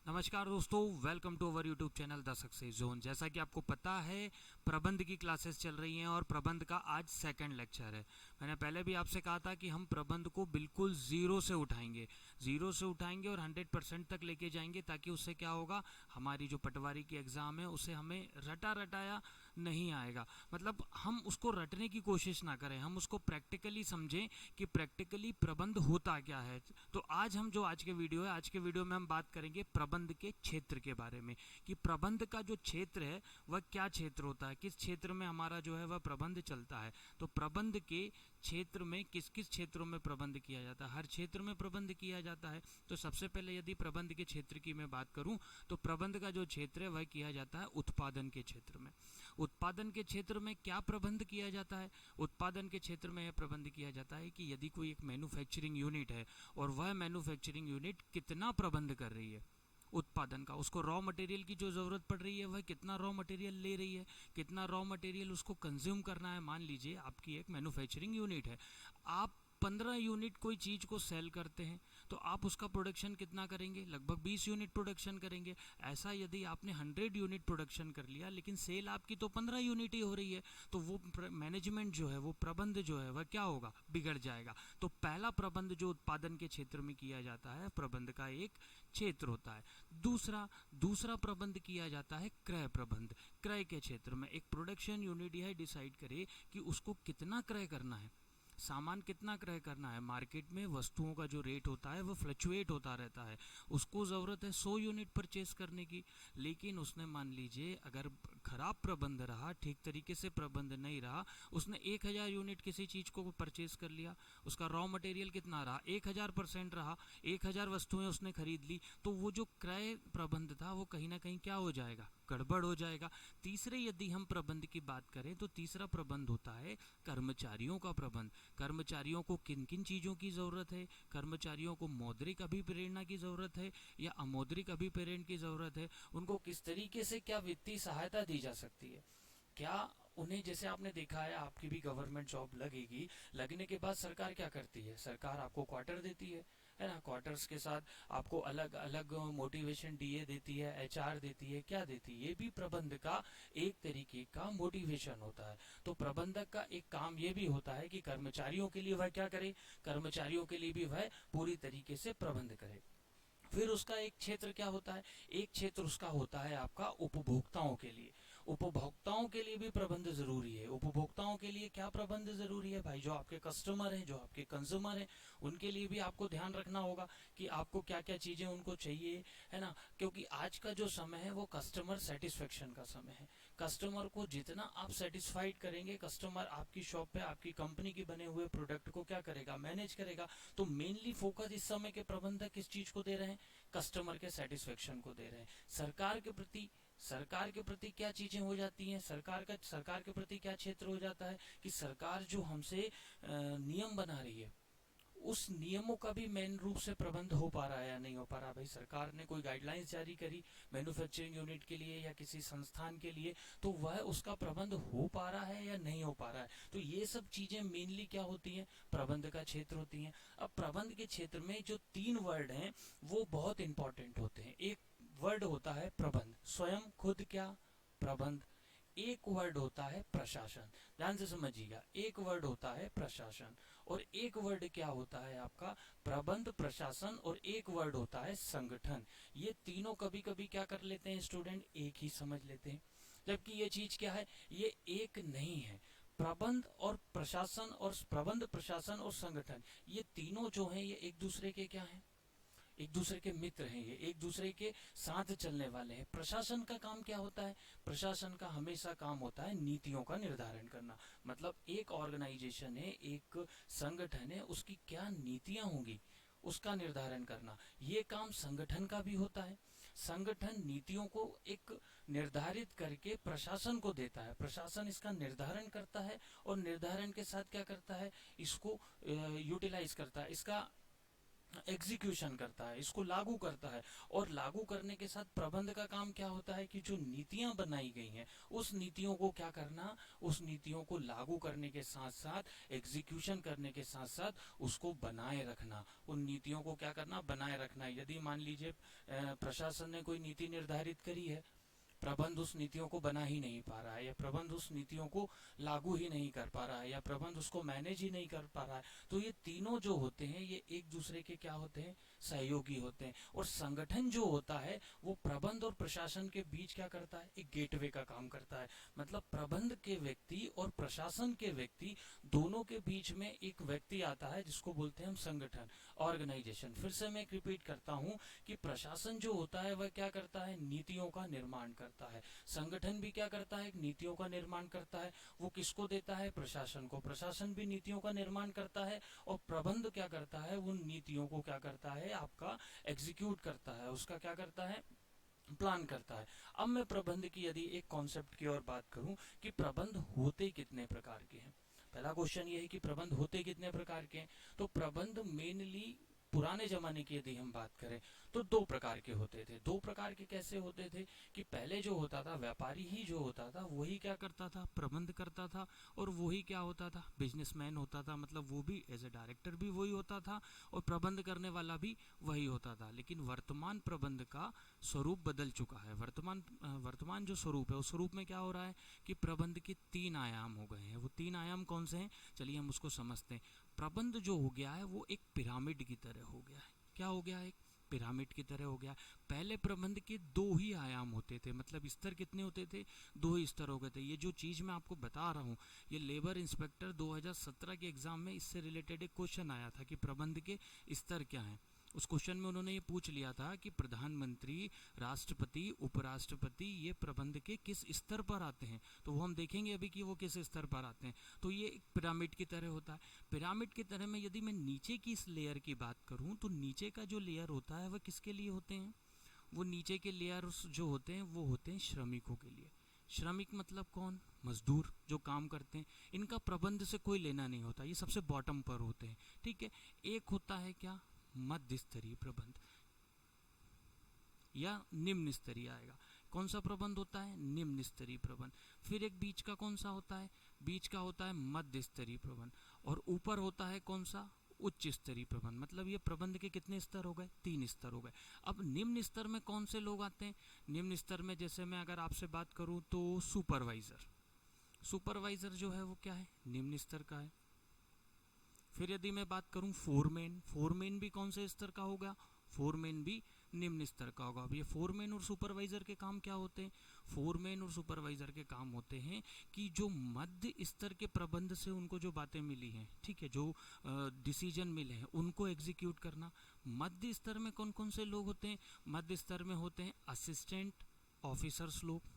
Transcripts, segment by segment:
नमस्कार दोस्तों, welcome to our YouTube channel the success zone. जैसा कि आपको पता है, प्रबंध की क्लासेस चल रही हैं और प्रबंध का आज सेकंड लेक्चर है। मैंने पहले भी आपसे कहा था कि हम प्रबंध को बिल्कुल ज़ीरो से उठाएंगे और 100% तक लेके जाएंगे, ताकि उससे क्या होगा, हमारी जो पटवारी की एग्ज़ाम है उससे हमें रटा रटाया नहीं आएगा। मतलब हम उसको रटने की कोशिश ना करें, हम उसको प्रैक्टिकली समझें कि प्रैक्टिकली प्रबंध होता क्या है। तो आज के वीडियो में हम बात करेंगे प्रबंध के क्षेत्र के बारे में, कि प्रबंध का जो क्षेत्र है वह क्या क्षेत्र होता है, किस क्षेत्र में हमारा जो है वह प्रबंध चलता है। तो प्रबंध के क्षेत्र में किस किस क्षेत्रों में प्रबंध किया जाता है, हर क्षेत्र में प्रबंध किया जाता है। तो सबसे पहले यदि प्रबंध के क्षेत्र की मैं बात करूं, तो प्रबंध का जो क्षेत्र है वह किया जाता है उत्पादन के क्षेत्र में। उत्पादन के क्षेत्र में क्या प्रबंध किया जाता है? उत्पादन के क्षेत्र में यह प्रबंध किया जाता है कि यदि कोई एक मैन्युफैक्चरिंग यूनिट है और वह मैन्युफैक्चरिंग यूनिट कितना प्रबंध कर रही है उत्पादन का, उसको रॉ मटेरियल की जो ज़रूरत पड़ रही है वह कितना रॉ मटेरियल ले रही है, कितना रॉ मटेरियल उसको कंज्यूम करना है। मान लीजिए आपकी एक मैन्युफैक्चरिंग यूनिट है, आप 15 यूनिट कोई चीज़ को सेल करते हैं, तो आप उसका प्रोडक्शन कितना करेंगे? लगभग 20 यूनिट प्रोडक्शन करेंगे। ऐसा यदि आपने 100 यूनिट प्रोडक्शन कर लिया, लेकिन सेल आपकी तो 15 यूनिट ही हो रही है, तो वो मैनेजमेंट जो है, वो प्रबंध जो है वह क्या होगा, बिगड़ जाएगा। तो पहला प्रबंध जो उत्पादन के क्षेत्र में किया जाता है, प्रबंध का एक क्षेत्र होता है। दूसरा दूसरा प्रबंध किया जाता है क्रय प्रबंध। क्रय के क्षेत्र में एक प्रोडक्शन यूनिट यह डिसाइड करे कि उसको कितना क्रय करना है, सामान कितना क्रय करना है। मार्केट में वस्तुओं का जो रेट होता है वो फ्लक्चुएट होता रहता है। उसको ज़रूरत है 100 यूनिट परचेस करने की, लेकिन उसने मान लीजिए अगर खराब प्रबंध रहा, ठीक तरीके से प्रबंध नहीं रहा, उसने 1000 यूनिट किसी चीज़ को परचेस कर लिया, उसका रॉ मटेरियल कितना रहा, 1000% रहा, 1000 वस्तुएं उसने खरीद ली, तो वो जो क्रय प्रबंध था वो कहीं ना कहीं क्या हो जाएगा, गड़बड़ हो जाएगा। तीसरे यदि हम प्रबंध की बात करें, तो तीसरा प्रबंध होता है कर्मचारियों का प्रबंध। कर्मचारियों को किन किन चीज़ों की ज़रूरत है, कर्मचारियों को मौद्रिक अभिप्रेरणा की ज़रूरत है या अमौद्रिक अभिप्रेरण की ज़रूरत है, उनको किस तरीके से क्या वित्तीय सहायता दी जा सकती है, क्या उन्हें, जैसे आपने देखा है आपकी भी गवर्नमेंट जॉब लगेगी, लगने के बाद सरकार क्या करती है, सरकार आपको क्वार्टर देती है ना। क्वार्टर्स के साथ आपको अलग अलग मोटिवेशन डीए देती है, एचआर देती है, क्या देती है, ये भी प्रबंध का एक तरीके का मोटिवेशन होता है। तो प्रबंधक का एक काम ये भी होता है कि कर्मचारियों के लिए वह क्या करे, कर्मचारियों के लिए भी वह पूरी तरीके से प्रबंध करे। फिर उसका एक क्षेत्र क्या होता है, एक क्षेत्र उसका होता है आपका उपभोक्ताओं के लिए। उपभोक्ताओं के लिए भी प्रबंध जरूरी है। उपभोक्ताओं के लिए क्या प्रबंध जरूरी है भाई, जो आपके कस्टमर हैं, जो आपके कंज्यूमर हैं, उनके लिए भी आपको ध्यान रखना होगा कि आपको क्या क्या चीजें उनको चाहिए, है ना। क्योंकि आज का जो समय है वो कस्टमर सेटिस्फेक्शन का समय है। कस्टमर को जितना आप सेटिस्फाइड करेंगे, कस्टमर आपकी शॉप पे आपकी कंपनी के बने हुए प्रोडक्ट को क्या करेगा, मैनेज करेगा। तो मेनली फोकस इस समय के प्रबंधक किस चीज को दे रहे हैं, कस्टमर के सेटिस्फेक्शन को दे रहे हैं। सरकार के प्रति क्या चीजें हो जाती हैं, सरकार के प्रति क्या क्षेत्र हो जाता है कि सरकार जो हमसे नियम बना रही है, उस नियमों का भी मेन रूप से प्रबंध हो पा रहा है या नहीं हो पा रहा। भाई सरकार ने कोई गाइडलाइंस जारी करी मैन्युफैक्चरिंग यूनिट के लिए या किसी संस्थान के लिए, तो वह उसका प्रबंध हो पा रहा है या नहीं हो पा रहा है। तो ये सब चीजें मेनली क्या होती हैं, प्रबंध का क्षेत्र होती हैं। अब प्रबंध के क्षेत्र में जो 3 वर्ड हैं वो बहुत इंपॉर्टेंट होते हैं। एक वर्ड होता है प्रबंध, स्वयं खुद क्या, प्रबंध। एक वर्ड होता है प्रशासन, ध्यान से समझिएगा, एक वर्ड होता है प्रशासन, और एक वर्ड क्या होता है आपका, प्रबंध, प्रशासन, और एक वर्ड होता है संगठन। ये तीनों कभी कभी क्या कर लेते हैं स्टूडेंट, एक ही समझ लेते हैं, जबकि ये चीज क्या है, ये एक नहीं है। प्रबंध प्रशासन और संगठन, ये तीनों जो हैं ये एक दूसरे के क्या हैं, एक दूसरे के मित्र हैं, ये एक दूसरे के साथ चलने वाले हैं। प्रशासन का काम क्या होता है, प्रशासन का हमेशा काम होता है नीतियों का निर्धारण करना। मतलब एक ऑर्गेनाइजेशन है, एक संगठन है, उसकी क्या नीतियां होंगी उसका निर्धारण करना, ये काम संगठन का भी होता है। संगठन नीतियों को एक निर्धारित करके प्रशासन को देता है, प्रशासन इसका निर्धारण करता है और निर्धारण के साथ क्या करता है, इसको यूटिलाइज करता है, इसका एग्जीक्यूशन करता है, इसको लागू करता है। और लागू करने के साथ प्रबंध का काम क्या होता है कि जो नीतियां बनाई गई हैं उस नीतियों को क्या करना, उस नीतियों को लागू करने के साथ साथ एग्जीक्यूशन करने के साथ साथ उसको बनाए रखना, उन नीतियों को क्या करना, बनाए रखना। यदि मान लीजिए प्रशासन ने कोई नीति निर्धारित करी है, प्रबंध उस नीतियों को बना ही नहीं पा रहा है, या प्रबंध उस नीतियों को लागू ही नहीं कर पा रहा है, या प्रबंध उसको मैनेज ही नहीं कर पा रहा है, तो ये तीनों जो होते हैं ये एक दूसरे के क्या होते हैं, सहयोगी होते हैं। और संगठन जो होता है वो प्रबंध और प्रशासन के बीच क्या करता है, एक गेटवे का काम करता है। मतलब प्रबंध के व्यक्ति और प्रशासन के व्यक्ति दोनों के बीच में एक व्यक्ति आता है जिसको बोलते हैं हम संगठन, ऑर्गेनाइजेशन। फिर से मैं रिपीट करता हूं कि प्रशासन जो होता है वह क्या करता है, नीतियों का निर्माण करता है। संगठन भी क्या करता है, नीतियों का निर्माण करता है। वो किसको देता है, प्रशासन को। प्रशासन भी नीतियों का निर्माण करता है और प्रबंध क्या करता है, उन नीतियों को क्या करता है, आपका एग्जीक्यूट करता है, उसका क्या करता है, प्लान करता है। अब मैं प्रबंध की यदि एक कॉन्सेप्ट की और बात करूं कि प्रबंध होते कितने प्रकार के हैं। पहला क्वेश्चन ये है कि प्रबंध होते कितने प्रकार के हैं। तो प्रबंध मेनली पुराने जमाने की यदि हम बात करें तो दो प्रकार के होते थे। दो प्रकार के कैसे होते थे कि पहले जो होता था व्यापारी ही जो होता था वही क्या करता था, प्रबंध करता था। और वही क्या होता था, बिजनेसमैन होता था। मतलब वो भी एज ए डायरेक्टर भी वही होता था और प्रबंध करने वाला भी वही होता था। लेकिन वर्तमान प्रबंध का स्वरूप बदल चुका है। वर्तमान जो स्वरूप है उस स्वरूप में क्या हो रहा है कि प्रबंध के तीन आयाम हो गए हैं। वो तीन आयाम कौन से हैं, चलिए हम उसको समझते हैं। प्रबंध जो हो गया है वो एक पिरामिड की तरह हो गया है। क्या हो गया है, एक पिरामिड की तरह हो गया। पहले प्रबंध के दो ही आयाम होते थे, मतलब स्तर कितने होते थे, दो ही स्तर हो गए थे। ये जो चीज़ मैं आपको बता रहा हूँ ये लेबर इंस्पेक्टर 2017 के एग्जाम में इससे रिलेटेड एक क्वेश्चन आया था कि प्रबंध के स्तर क्या हैं। उस क्वेश्चन में उन्होंने ये पूछ लिया था कि प्रधानमंत्री, राष्ट्रपति, उपराष्ट्रपति ये प्रबंध के किस स्तर पर आते हैं। तो वो हम देखेंगे अभी कि वो किस स्तर पर आते हैं। तो ये एक पिरामिड की तरह होता है। पिरामिड की तरह में यदि मैं नीचे की इस लेयर की बात करूं तो नीचे का जो लेयर होता है वह किसके लिए होते हैं, वो नीचे के लेयर्स जो होते हैं वो होते हैं श्रमिकों के लिए। श्रमिक मतलब कौन, मजदूर जो काम करते हैं। इनका प्रबंध से कोई लेना नहीं होता, ये सबसे बॉटम पर होते हैं। ठीक है। एक होता है क्या, मध्य स्तरीय प्रबंध या निम्न स्तरीय आएगा। कौन सा प्रबंध होता है, निम्न स्तरीय प्रबंध। फिर एक बीच का कौन सा होता है, बीच का होता है मध्य स्तरीय प्रबंध। और ऊपर होता है कौन सा, उच्च स्तरीय प्रबंध। मतलब ये प्रबंध के कितने स्तर हो गए, तीन स्तर हो गए। अब निम्न स्तर में कौन से लोग आते हैं, निम्न स्तर में जैसे मैं अगर आपसे बात करूं तो सुपरवाइजर। सुपरवाइजर जो है वो क्या है, निम्न स्तर का है। फिर यदि मैं बात करूं फोरमैन, फोरमैन भी कौन से स्तर का होगा, फोरमैन भी निम्न स्तर का होगा। अब ये फोरमैन और सुपरवाइजर के काम क्या होते हैं, फोरमैन और सुपरवाइजर के काम होते हैं कि जो मध्य स्तर के प्रबंध से उनको जो बातें मिली हैं, ठीक है, जो डिसीजन मिले हैं उनको एग्जीक्यूट करना। मध्य स्तर में कौन कौन से लोग होते हैं, मध्य स्तर में होते हैं असिस्टेंट ऑफिसर्स लोग।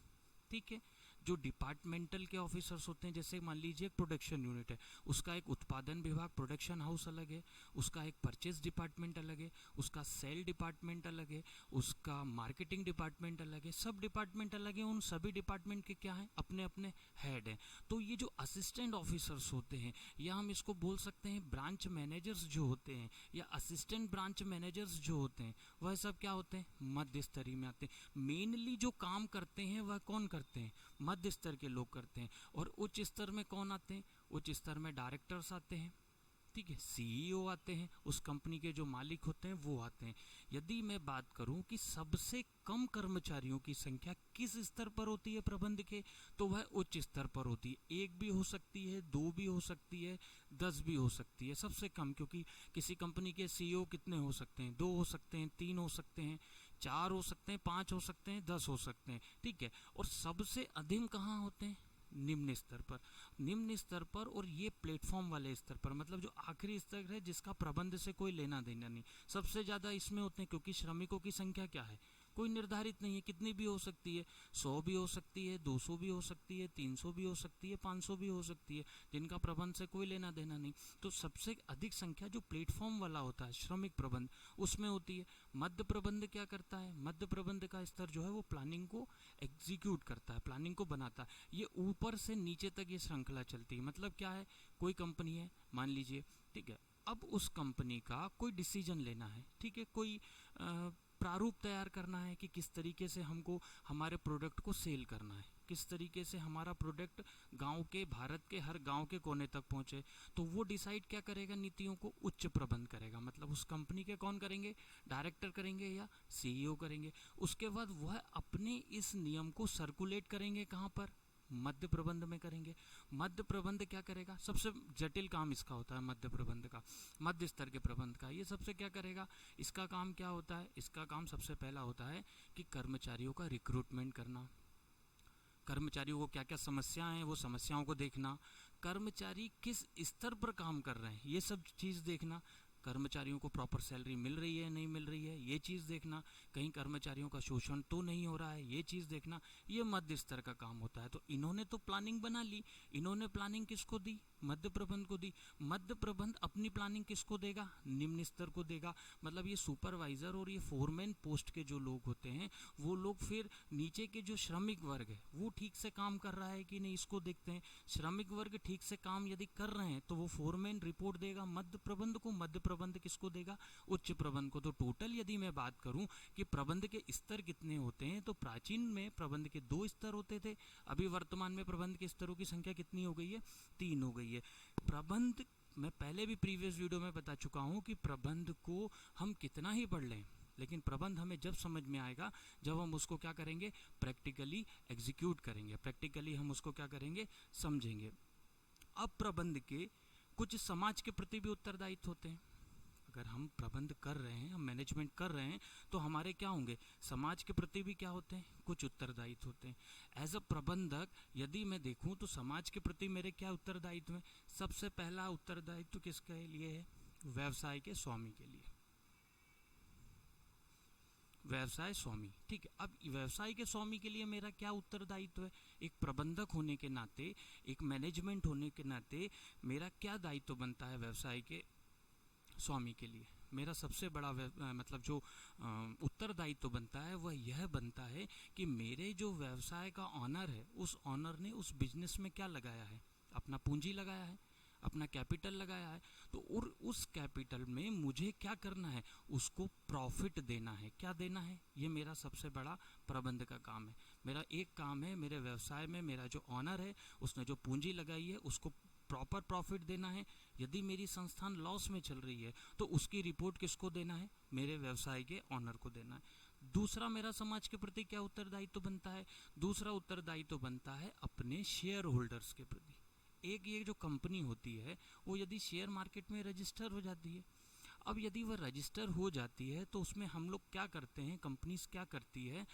ठीक है। जो डिपार्टमेंटल के ऑफिसर्स होते हैं, जैसे मान लीजिए एक प्रोडक्शन यूनिट है, उसका एक उत्पादन विभाग प्रोडक्शन हाउस अलग है, उसका एक परचेज डिपार्टमेंट अलग है, उसका सेल डिपार्टमेंट अलग है, उसका मार्केटिंग डिपार्टमेंट अलग है, सब डिपार्टमेंट अलग है। उन सभी डिपार्टमेंट के क्या हैं, अपने अपने हेड हैं। तो ये जो असिस्टेंट ऑफिसर्स होते हैं या हम इसको बोल सकते हैं ब्रांच मैनेजर्स जो होते हैं या असिस्टेंट ब्रांच मैनेजर्स जो होते हैं, वह सब क्या होते हैं, मध्य स्तरीय में आते हैं। मेनली जो काम करते हैं वह कौन करते हैं, मध्य स्तर के लोग करते हैं। और उच्च स्तर में कौन आते हैं, उच्च स्तर में डायरेक्टर्स आते हैं। ठीक है, सीईओ आते हैं, उस कंपनी के जो मालिक होते हैं वो आते हैं। यदि मैं बात करूं कि सबसे कम कर्मचारियों की संख्या किस स्तर पर होती है प्रबंध के, तो वह उच्च स्तर पर होती है। एक भी हो सकती है, दो भी हो सकती है, 10 भी हो सकती है, सबसे कम। क्योंकि किसी कंपनी के सीईओ कितने हो सकते हैं, दो हो सकते हैं, तीन हो सकते हैं, चार हो सकते हैं, पाँच हो सकते हैं, 10 हो सकते हैं। ठीक है। और सबसे अधिक कहाँ होते हैं, निम्न स्तर पर, निम्न स्तर पर। और ये प्लेटफॉर्म वाले स्तर पर, मतलब जो आखिरी स्तर है जिसका प्रबंध से कोई लेना देना नहीं, सबसे ज़्यादा इसमें होते हैं। क्योंकि श्रमिकों की संख्या क्या है, कोई निर्धारित नहीं है, कितनी भी हो सकती है, 100 भी हो सकती है, 200 भी हो सकती है, 300 भी हो सकती है, 500 भी हो सकती है, जिनका प्रबंध से कोई लेना देना नहीं। तो सबसे अधिक संख्या जो प्लेटफॉर्म वाला होता है, श्रमिक प्रबंध, उसमें होती है। मध्य प्रबंध क्या करता है, मध्य प्रबंध का स्तर जो है वो प्लानिंग को एग्जीक्यूट करता है, प्लानिंग को बनाता है। ये ऊपर से नीचे तक ये श्रृंखला चलती है। मतलब क्या है, कोई कंपनी है मान लीजिए, ठीक है, अब उस कंपनी का कोई डिसीजन लेना है, ठीक है, कोई प्रारूप तैयार करना है कि किस तरीके से हमको हमारे प्रोडक्ट को सेल करना है, किस तरीके से हमारा प्रोडक्ट गांव के, भारत के हर गांव के कोने तक पहुंचे। तो वो डिसाइड क्या करेगा, नीतियों को उच्च प्रबंध करेगा, मतलब उस कंपनी के कौन करेंगे, डायरेक्टर करेंगे या सीईओ करेंगे। उसके बाद वह अपने इस नियम को सर्कुलेट करेंगे, कहाँ पर, मध्य प्रबंध में करेंगे। मध्य प्रबंध क्या करेगा, सबसे जटिल काम इसका होता है मध्य प्रबंध का, मध्य स्तर के प्रबंध का। ये सबसे क्या करेगा, इसका काम क्या होता है, इसका काम सबसे पहला होता है कि कर्मचारियों का रिक्रूटमेंट करना, कर्मचारियों को क्या क्या समस्याएं हैं वो समस्याओं को देखना, कर्मचारी किस स्तर पर काम कर रहे हैं ये सब चीज़ देखना, कर्मचारियों को प्रॉपर सैलरी मिल रही है नहीं मिल रही है ये चीज़ देखना, कहीं कर्मचारियों का शोषण तो नहीं हो रहा है ये चीज़ देखना। ये मध्य स्तर का काम होता है। तो इन्होंने तो प्लानिंग बना ली, इन्होंने प्लानिंग किसको दी, मध्य प्रबंध को दी। मध्य प्रबंध अपनी प्लानिंग किसको देगा, निम्न स्तर को देगा। मतलब ये सुपरवाइजर और ये फोरमैन पोस्ट के जो लोग होते हैं वो लोग फिर नीचे के जो श्रमिक वर्ग है वो ठीक से काम कर रहा है कि नहीं इसको देखते हैं। श्रमिक वर्ग ठीक से काम यदि कर रहे हैं तो वो फोरमैन रिपोर्ट देगा मध्य प्रबंध को, मध्य प्रबंध किसको देगा, उच्च प्रबंध को। तो टोटल यदि मैं बात करूं कि प्रबंध के स्तर कितने होते हैं तो प्राचीन में प्रबंध के 2 स्तर होते थे, अभी वर्तमान में प्रबंध के स्तरों की संख्या कितनी हो गई है, 3 हो गई है। प्रबंध मैं पहले भी प्रीवियस वीडियो में बता चुका हूं कि प्रबंध को हम कितना ही पढ़ लें, लेकिन प्रबंध हमें जब समझ में आएगा जब हम उसको क्या करेंगे, प्रैक्टिकली एग्जीक्यूट करेंगे, प्रैक्टिकली हम उसको क्या करेंगे, समझेंगे। अब प्रबंध के कुछ समाज के प्रति भी उत्तरदायित्व होते हैं। अगर हम प्रबंध कर रहे हैं, हम मैनेजमेंट कर रहे हैं तो हमारे क्या होंगे, समाज के प्रति भी क्या होते हैं, कुछ उत्तरदायित्व होते हैं। एज अ प्रबंधक यदि मैं देखूं तो समाज के प्रति मेरे क्या उत्तरदायित्व हैं। सबसे पहला उत्तरदायित्व किसके लिए है, व्यवसाय के स्वामी के लिए, व्यवसाय स्वामी, ठीक है। अब व्यवसाय के स्वामी के लिए मेरा क्या उत्तरदायित्व है, एक प्रबंधक होने के नाते, एक मैनेजमेंट होने के नाते मेरा क्या दायित्व बनता है व्यवसाय के स्वामी के लिए। मेरा सबसे बड़ा मतलब जो उत्तरदायित्व बनता है वह यह बनता है कि मेरे जो व्यवसाय का ऑनर है उस ऑनर ने उस बिजनेस में क्या लगाया है, अपना पूंजी लगाया है, अपना कैपिटल लगाया है। तो और उस कैपिटल में मुझे क्या करना है, उसको प्रॉफिट देना है। क्या देना है, ये मेरा सबसे बड़ा प्रबंध का काम है। मेरा एक काम है, मेरे व्यवसाय में मेरा जो ऑनर है उसने जो पूंजी लगाई है उसको प्रॉपर प्रॉफिट देना है। यदि मेरी संस्थान लॉस में चल रही है तो उसकी रिपोर्ट किसको देना है, मेरे व्यवसाय के ऑनर को देना है। दूसरा मेरा समाज के प्रति क्या उत्तरदायित्व बनता है, दूसरा उत्तरदायित्व बनता है अपने शेयर होल्डर्स के प्रति। एक ये जो कंपनी होती है वो यदि शेयर मार्केट में रजिस्टर हो जाती है, अब यदि वह रजिस्टर हो जाती है तो उसमें हम लोग क्या करते हैं, कंपनीज क्या करती है,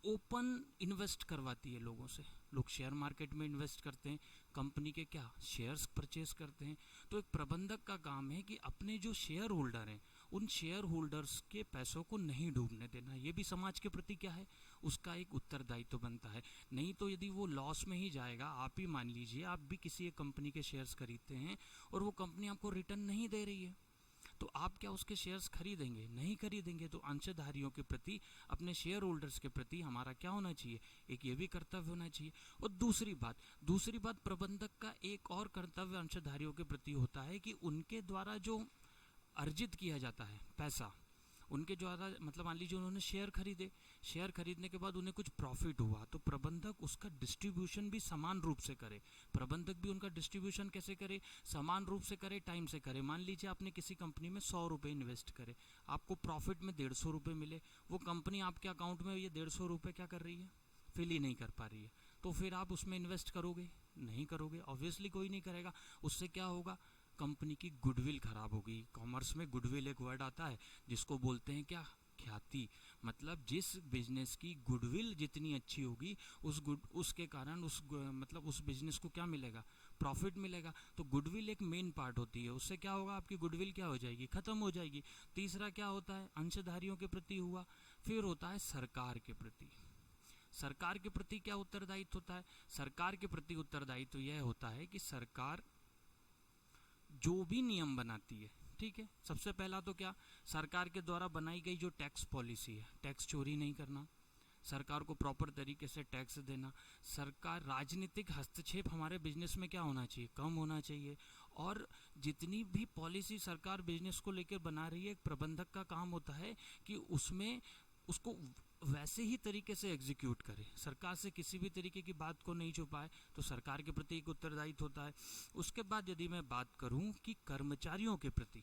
ओपन इन्वेस्ट करवाती है लोगों से। लोग शेयर मार्केट में इन्वेस्ट करते हैं, कंपनी के क्या शेयर्स परचेज करते हैं। तो एक प्रबंधक का काम है कि अपने जो शेयर होल्डर हैं उन शेयर होल्डर्स के पैसों को नहीं डूबने देना। ये भी समाज के प्रति क्या है, उसका एक उत्तरदायित्व बनता है। नहीं तो यदि वो लॉस में ही जाएगा, आप ही मान लीजिए आप भी किसी एक कंपनी के शेयर्स खरीदते हैं और वो कंपनी आपको रिटर्न नहीं दे रही है तो आप क्या उसके शेयर्स खरीदेंगे, नहीं खरीदेंगे। तो अंशधारियों के प्रति, अपने शेयर होल्डर्स के प्रति हमारा क्या होना चाहिए, एक ये भी कर्तव्य होना चाहिए। और दूसरी बात प्रबंधक का एक और कर्तव्य अंशधारियों के प्रति होता है कि उनके द्वारा जो अर्जित किया जाता है पैसा, उनके द्वारा मतलब मान लीजिए उन्होंने शेयर खरीदे, शेयर खरीदने के बाद उन्हें कुछ प्रॉफिट हुआ तो प्रबंधक उसका डिस्ट्रीब्यूशन भी समान रूप से करे। प्रबंधक भी उनका डिस्ट्रीब्यूशन कैसे करे, समान रूप से करे, टाइम से करे। मान लीजिए आपने किसी कंपनी में 100 रुपये इन्वेस्ट करे, आपको प्रॉफिट में 150 रुपये मिले, वो कंपनी आपके अकाउंट में ये 150 रुपये क्या कर रही है, फिल ही नहीं कर पा रही है, तो फिर आप उसमें इन्वेस्ट करोगे, नहीं करोगे, ऑब्वियसली कोई नहीं करेगा। उससे क्या होगा, कंपनी की गुडविल खराब होगी। कॉमर्स में गुडविल एक वर्ड आता है जिसको बोलते हैं क्या, ख्याति। मतलब जिस बिजनेस की गुडविल जितनी अच्छी होगी उसके कारण मतलब उस बिजनेस को क्या मिलेगा, प्रॉफिट मिलेगा। तो गुडविल एक मेन पार्ट होती है, उससे क्या होगा, आपकी गुडविल क्या हो जाएगी, खत्म हो जाएगी। तीसरा क्या होता है, अंशधारियों के प्रति हुआ। फिर होता है सरकार के प्रति। सरकार के प्रति क्या उत्तरदायित्व होता है, सरकार के प्रति उत्तरदायित्व यह होता है कि सरकार जो भी नियम बनाती है, ठीक है, सबसे पहला तो क्या, सरकार के द्वारा बनाई गई जो टैक्स पॉलिसी है, टैक्स चोरी नहीं करना, सरकार को प्रॉपर तरीके से टैक्स देना। सरकार राजनीतिक हस्तक्षेप हमारे बिजनेस में क्या होना चाहिए, कम होना चाहिए। और जितनी भी पॉलिसी सरकार बिजनेस को लेकर बना रही है, एक प्रबंधक का काम होता है कि उसमें उसको वैसे ही तरीके से एग्जीक्यूट करे, सरकार से किसी भी तरीके की बात को नहीं छुपाए, तो सरकार के प्रति एक उत्तरदायित्व होता है। उसके बाद यदि मैं बात करूं कि कर्मचारियों के प्रति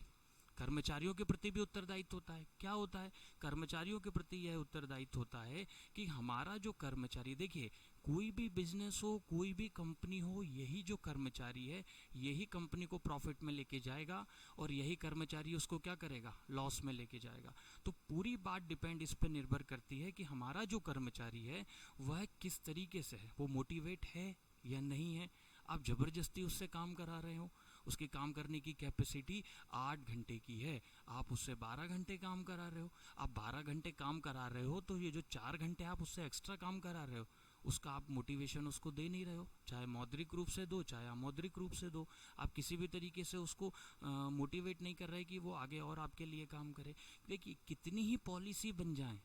भी उत्तरदायित्व होता है। क्या होता है? कर्मचारियों के प्रति यह उत्तरदायित्व होता है कि हमारा जो कर्मचारी, देखिए कोई भी बिजनेस हो, कोई भी कंपनी हो, यही जो कर्मचारी है यही कंपनी को प्रॉफिट में लेके जाएगा और यही कर्मचारी उसको क्या करेगा? लॉस में लेके जाएगा। तो पूरी बात डिपेंड इस पर निर्भर करती है कि हमारा जो कर्मचारी है वह किस तरीके से है, वो मोटिवेट है या नहीं है। आप ज़बरदस्ती उससे काम करा रहे हो, उसकी काम करने की कैपेसिटी 8 घंटे की है, आप उससे 12 घंटे काम करा रहे हो। आप 12 घंटे काम करा रहे हो तो ये जो 4 घंटे आप उससे एक्स्ट्रा काम करा रहे हो, उसका आप मोटिवेशन उसको दे नहीं रहे हो, चाहे मौद्रिक रूप से दो चाहे अमौद्रिक रूप से दो। आप किसी भी तरीके से उसको मोटिवेट नहीं कर रहे कि वो आगे और आपके लिए काम करे। देखिए कितनी ही पॉलिसी बन जाए,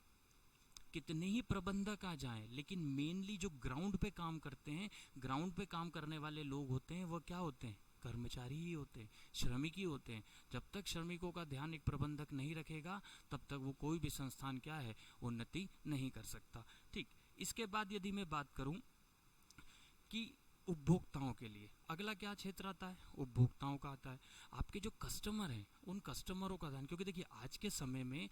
कितने ही प्रबंधक आ जाएं, लेकिन मेनली जो ग्राउंड पे काम करते हैं, ग्राउंड पे काम करने वाले लोग होते हैं, वो क्या होते हैं? कर्मचारी ही होते हैं, श्रमिक ही होते हैं। जब तक श्रमिकों का ध्यान एक प्रबंधक नहीं रखेगा तब तक वो कोई भी संस्थान क्या है? उन्नति नहीं कर सकता। ठीक, इसके बाद यदि मैं बात करूं कि उपभोक्ताओं के लिए अगला क्या क्षेत्र आता है? उपभोक्ताओं का आता है। आपके जो कस्टमर हैं उन कस्टमरों का ध्यान, क्योंकि देखिए आज के समय में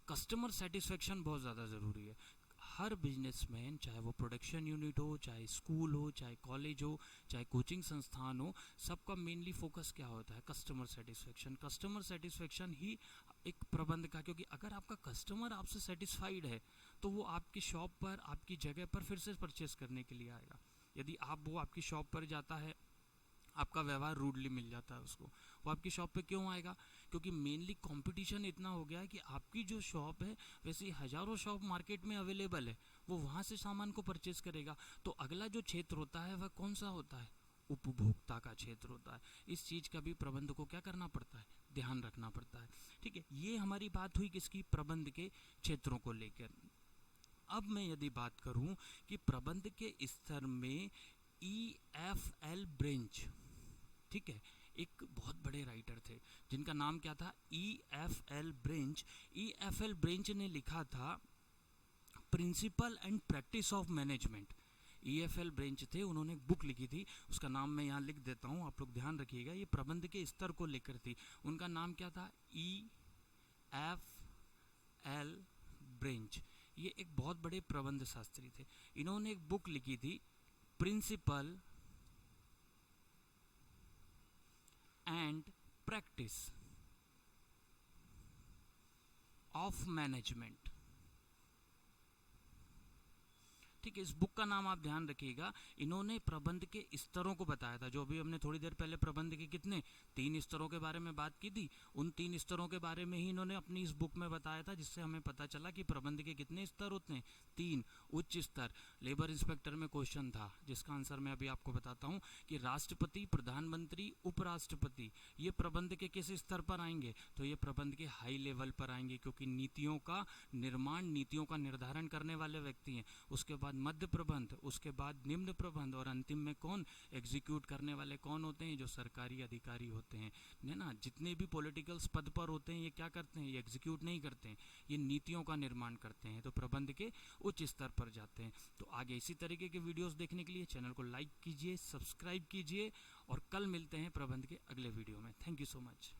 कस्टमर सेटिस्फेक्शन बहुत ज़्यादा ज़रूरी है। हर बिजनेसमैन, चाहे वो प्रोडक्शन यूनिट हो, चाहे स्कूल हो, चाहे कॉलेज हो, चाहे कोचिंग संस्थान हो, सबका मेनली फोकस क्या होता है? Customer satisfaction. कस्टमर सेटिस्फेक्शन ही एक प्रबंध का, क्योंकि अगर आपका कस्टमर आपसे सेटिस्फाइड है तो वो आपकी शॉप पर, आपकी जगह पर फिर से परचेस करने के लिए आएगा। यदि वो आपकी शॉप पर जाता है, आपका व्यवहार रूडली मिल जाता है उसको, वो आपकी शॉप पे क्यों आएगा? क्योंकि मेनली कंपटीशन इतना हो गया है कि आपकी जो शॉप है वैसे हज़ारों शॉप मार्केट में अवेलेबल है, वो वहाँ से सामान को परचेस करेगा। तो अगला जो क्षेत्र होता है वह कौन सा होता है? उपभोक्ता का क्षेत्र होता है। इस चीज़ का भी प्रबंध को क्या करना पड़ता है? ध्यान रखना पड़ता है। ठीक है, ये हमारी बात हुई किसकी? प्रबंध के क्षेत्रों को लेकर। अब मैं यदि बात करूं कि प्रबंध के स्तर में EFL ब्रेंच, ठीक है, एक बहुत बड़े राइटर थे जिनका नाम क्या था? EFL bench. EFL ब्रेंच ने लिखा था principle and practice of management. EFL Brech थे, उन्होंने एक बुक लिखी थी, उसका नाम मैं यहाँ लिख देता हूँ, आप लोग ध्यान रखिएगा। ये प्रबंध के स्तर को लेकर थी। उनका नाम क्या था? EFL bench. ये एक बहुत बड़े प्रबंध शास्त्री थे। इन्होंने एक बुक लिखी थी, principle and practice of management. ठीक है, इस बुक का नाम आप ध्यान रखिएगा। इन्होंने प्रबंध के स्तरों को बताया था, जो अभी हमने थोड़ी देर पहले प्रबंध के कितने 3 स्तरों के बारे में बात की थी, उन 3 स्तरों के बारे में ही इन्होंने अपनी इस बुक में बताया था, जिससे हमें पता चला कि प्रबंध के कितने स्तर होते हैं? 3। उच्च स्तर, लेबर इंस्पेक्टर में क्वेश्चन था जिसका आंसर मैं अभी आपको बताता हूँ कि राष्ट्रपति, प्रधानमंत्री, उपराष्ट्रपति ये प्रबंध के किस स्तर पर आएंगे? तो ये प्रबंध के हाई लेवल पर आएंगे, क्योंकि नीतियों का निर्माण, नीतियों का निर्धारण करने वाले व्यक्ति हैं। उसके बाद मध्य प्रबंध, उसके बाद निम्न प्रबंध, और अंतिम में कौन? एग्जीक्यूट करने वाले कौन होते हैं? जो सरकारी अधिकारी होते हैं, है ना। जितने भी पॉलिटिकल पद पर होते हैं ये क्या करते हैं? ये एग्जीक्यूट नहीं करते हैं, ये नीतियों का निर्माण करते हैं। तो प्रबंध के उच्च स्तर पर जाते हैं। तो आगे इसी तरीके के वीडियोस देखने के लिए चैनल को लाइक कीजिए, सब्सक्राइब कीजिए, और कल मिलते हैं प्रबंध के अगले वीडियो में। Thank you so much.